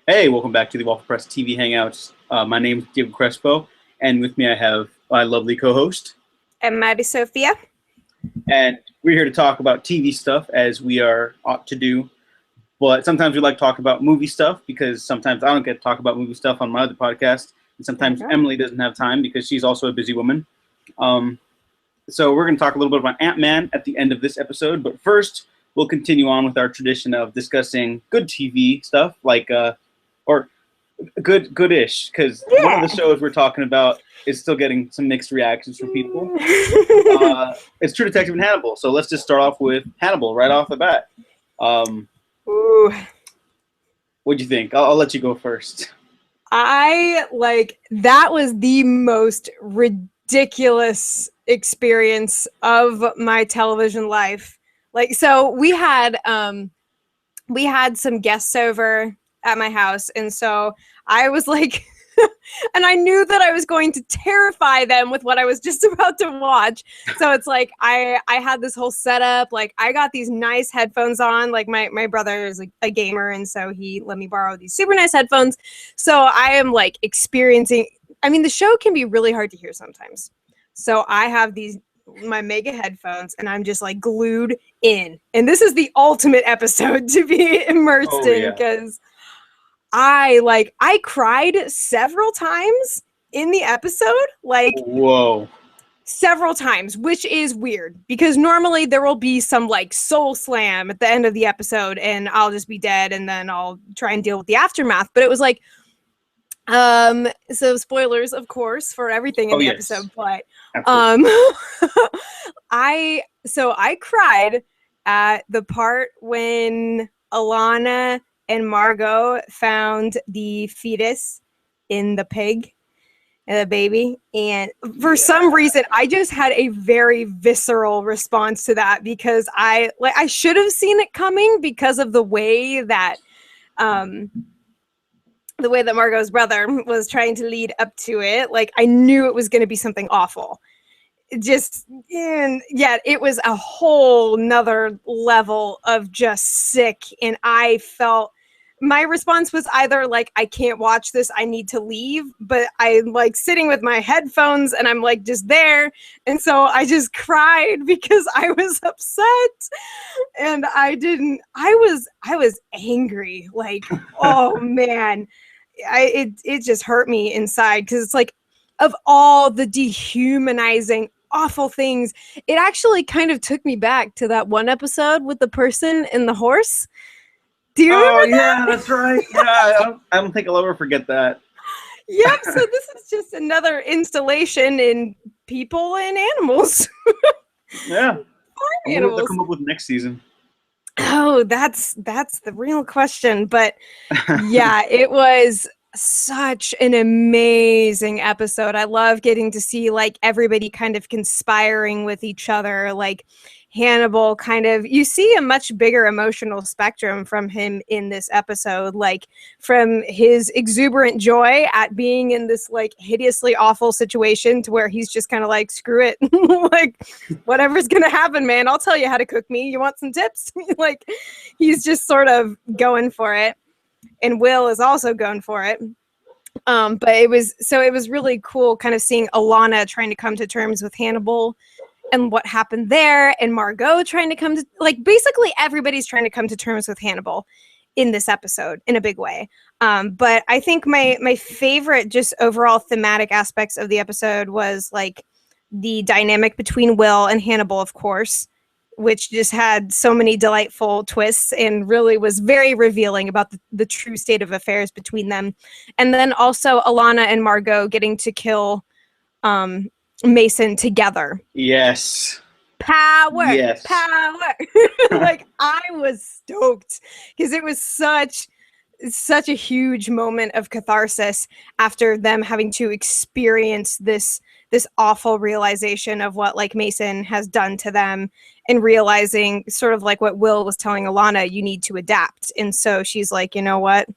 Hey, welcome back to the Waffle Press TV Hangouts. My name is Diego Crespo, and with me I have my lovely co-host. And Maddie Sophia. And we're here to talk about TV stuff, as we are ought to do. But sometimes we like to talk about movie stuff, because sometimes I don't get to talk about movie stuff on my other podcast. And sometimes Emily doesn't have time, because she's also a busy woman. So we're going to talk a little bit about Ant-Man at the end of this episode. But first, we'll continue on with our tradition of discussing good TV stuff, like... or goodish, because one of the shows we're talking about is still getting some mixed reactions from people. It's True Detective and Hannibal. So let's just start off with Hannibal right off the bat. Ooh. What'd you think? I'll let you go first. That was the most ridiculous experience of my television life. So we had some guests over at my house, and so I was like and I knew that I was going to terrify them with what I was just about to watch. So it's like I had this whole setup. Like, I got these nice headphones on. Like, my brother is a gamer, and so he let me borrow these super nice headphones. So I am like experiencing, I mean, the show can be really hard to hear sometimes. So I have my mega headphones, and I'm just like glued in. And this is the ultimate episode to be immersed in, because I cried several times in the episode, whoa, several times, which is weird because normally there will be some like soul slam at the end of the episode and I'll just be dead and then I'll try and deal with the aftermath. But it was like, so spoilers, of course, for everything in the episode, but, I cried at the part when Alana and Margot found the fetus in the pig and the baby. And for some reason, I just had a very visceral response to that because I should have seen it coming because of the way that Margot's brother was trying to lead up to it. Like, I knew it was going to be something awful. It was a whole nother level of just sick. And I felt my response was either like, I can't watch this, I need to leave, but I'm like sitting with my headphones and I'm like just there. And so I just cried because I was upset and I was angry. Like, oh man, it just hurt me inside. Cause it's like, of all the dehumanizing, awful things, it actually kind of took me back to that one episode with the person and the horse. Do you remember that? Yeah, that's right. Yeah, I don't think I'll ever forget that. Yep, so this is just another installation in people and animals. Yeah. Farm animals. What to come up with next season? Oh, that's the real question. But yeah, it was such an amazing episode. I love getting to see like everybody kind of conspiring with each other. Like Hannibal you see a much bigger emotional spectrum from him in this episode, like from his exuberant joy at being in this like hideously awful situation to where he's just kind of like, screw it. Like, whatever's going to happen, man, I'll tell you how to cook me. You want some tips? Like, he's just sort of going for it. And Will is also going for it. But it was really cool kind of seeing Alana trying to come to terms with Hannibal and what happened there, and Margot trying to come to, like, basically everybody's trying to come to terms with Hannibal in this episode in a big way. But I think my favorite just overall thematic aspects of the episode was like the dynamic between Will and Hannibal, of course, which just had so many delightful twists and really was very revealing about the true state of affairs between them. And then also Alana and Margot getting to kill Mason together. Yes. Power. Yes. Power. Like, I was stoked because it was such a huge moment of catharsis after them having to experience this awful realization of what like Mason has done to them, and realizing sort of like what Will was telling Alana, you need to adapt. And so she's like, you know what?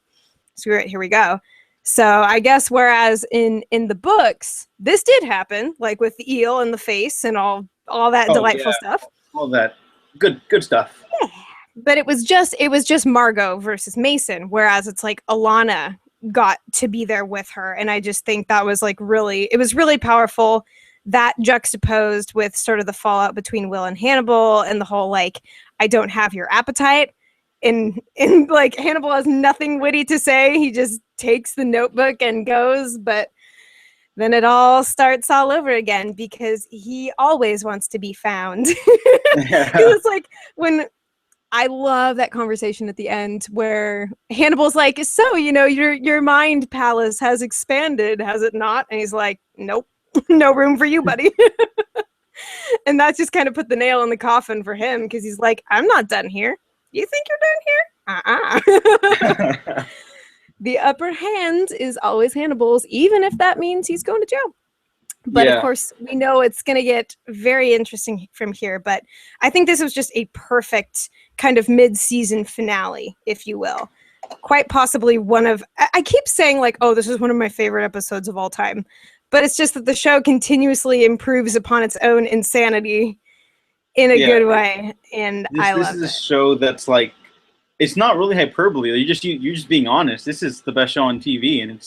Screw it. Here we go. So I guess whereas in the books, this did happen, like with the eel in the face and all that delightful stuff. All that good stuff. Yeah. But it was just Margot versus Mason, whereas it's like Alana got to be there with her, and I just think that was like it was really powerful. That juxtaposed with sort of the fallout between Will and Hannibal, and the whole like, I don't have your appetite. And like Hannibal has nothing witty to say. He just takes the notebook and goes, but then it all starts all over again because he always wants to be found. Yeah. It's like when I love that conversation at the end where Hannibal's like, so, your mind palace has expanded, has it not? And he's like, nope, no room for you, buddy. And that just kind of put the nail in the coffin for him because he's like, I'm not done here. You think you're done here? The upper hand is always Hannibal's, even if that means he's going to jail. But of course, we know it's going to get very interesting from here. But I think this was just a perfect kind of mid-season finale, if you will. Quite possibly I keep saying like, oh, this is one of my favorite episodes of all time. But it's just that the show continuously improves upon its own insanity in a good way. And I love it. This is a show that's like, it's not really hyperbole. You're just being honest. This is the best show on TV, and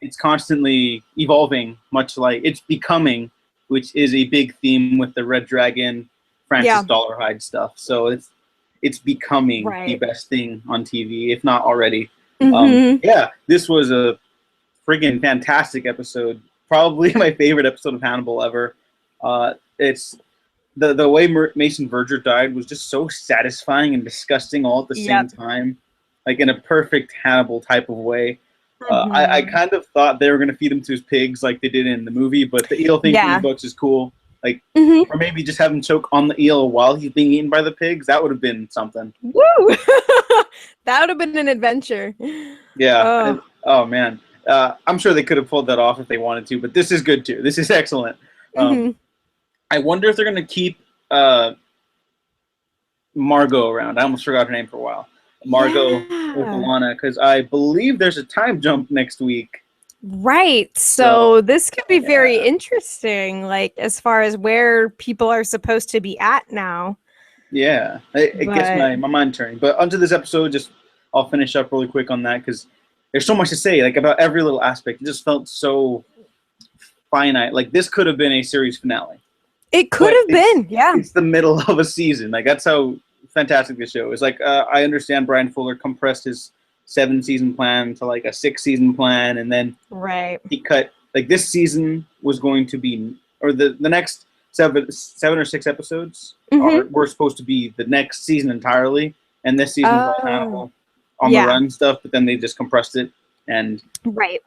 it's constantly evolving, much like it's becoming, which is a big theme with the Red Dragon, Francis Dollarhide stuff. So it's becoming the best thing on TV, if not already. This was a friggin' fantastic episode. Probably my favorite episode of Hannibal ever. It's the way Mason Verger died was just so satisfying and disgusting all at the same time, like in a perfect Hannibal type of way. I kind of thought they were going to feed him to his pigs like they did in the movie, but the eel thing from the books is cool. Like, or maybe just have him choke on the eel while he's being eaten by the pigs. That would have been something. Woo! That would have been an adventure. Yeah. Oh man. I'm sure they could have pulled that off if they wanted to, but this is good too. This is excellent. I wonder if they're going to keep Margot around. I almost forgot her name for a while. Margot with Alana, because I believe there's a time jump next week. Right. So this could be very interesting, like as far as where people are supposed to be at now. Yeah. It gets my mind turning. But onto this episode, I'll finish up really quick on that because there's so much to say, like about every little aspect. It just felt so finite. Like this could have been a series finale. It could have been, It's the middle of a season. Like that's how fantastic this show is. Like I understand Brian Fuller compressed his 7-season plan to like a 6-season plan, and then he cut like this season was going to be, or the next seven or 6 episodes were supposed to be the next season entirely, and this season was all Hannibal on the run stuff. But then they just compressed it, and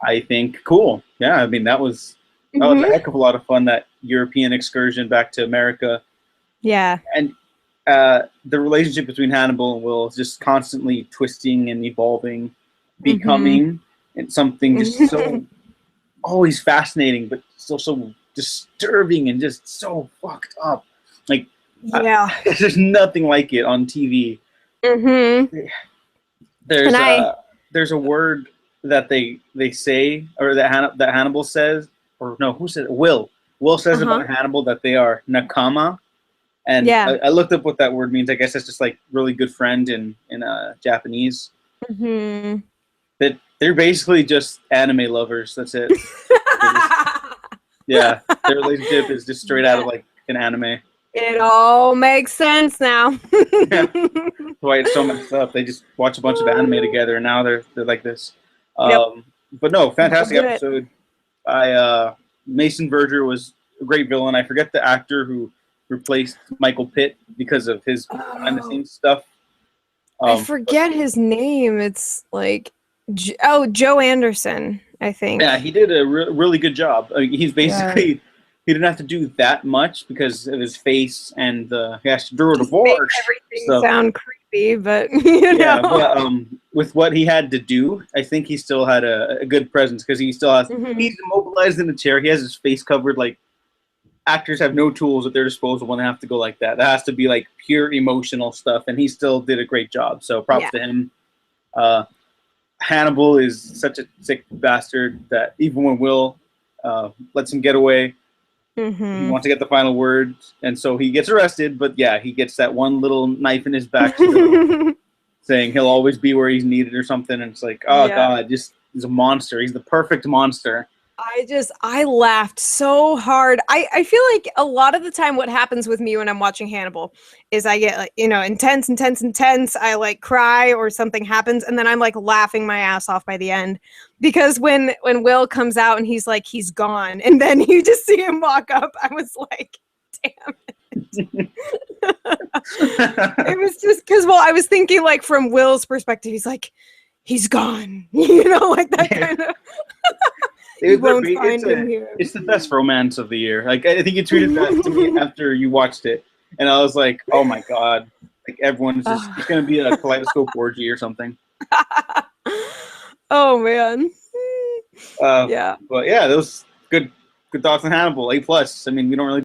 I think cool. Yeah, I mean that was a heck of a lot of fun, that European excursion back to America. Yeah. And the relationship between Hannibal and Will is just constantly twisting and evolving, becoming and something just so always fascinating, but still so disturbing and just so fucked up. Like, there's nothing like it on TV. There's a word that they say, or that Hannibal says. Or no, who said it? Will says about Hannibal that they are nakama, and I looked up what that word means. I guess it's just like really good friend in Japanese. That they're basically just anime lovers. That's it. Their relationship is just straight out of like an anime. It all makes sense now. That's why it's so messed up. They just watch a bunch of anime together, and now they're like this. But no, fantastic episode. Mason Verger was a great villain. I forget the actor who replaced Michael Pitt because of his behind-the-scenes stuff. I forget his name. It's like Joe Anderson, I think. Yeah, he did a really good job. He's basically he didn't have to do that much because of his face, and he has to do a divorce. Everything sound creepy, but you know. But, with what he had to do, I think he still had a good presence because he still has. He's immobilized in a chair. He has his face covered. Like actors have no tools at their disposal when they have to go like that. That has to be like pure emotional stuff, and he still did a great job. So props to him. Hannibal is such a sick bastard that even when Will lets him get away, He wants to get the final word, and so he gets arrested. But yeah, he gets that one little knife in his back, still, saying he'll always be where he's needed or something. And it's like, oh God, just he's a monster. He's the perfect monster. I laughed so hard. I feel like a lot of the time what happens with me when I'm watching Hannibal is I get like, intense. I like cry or something happens. And then I'm like laughing my ass off by the end, because when Will comes out and he's like, he's gone. And then you just see him walk up. I was like, damn it. It was just because, I was thinking like from Will's perspective, he's like, he's gone, like that kind of. It's the best romance of the year. Like, I think you tweeted that to me after you watched it, and I was like, "Oh my God!" Like, everyone's just it's gonna be a kaleidoscope orgy or something. Oh man. Yeah. But yeah, those good thoughts on Hannibal. A+. I mean, we don't really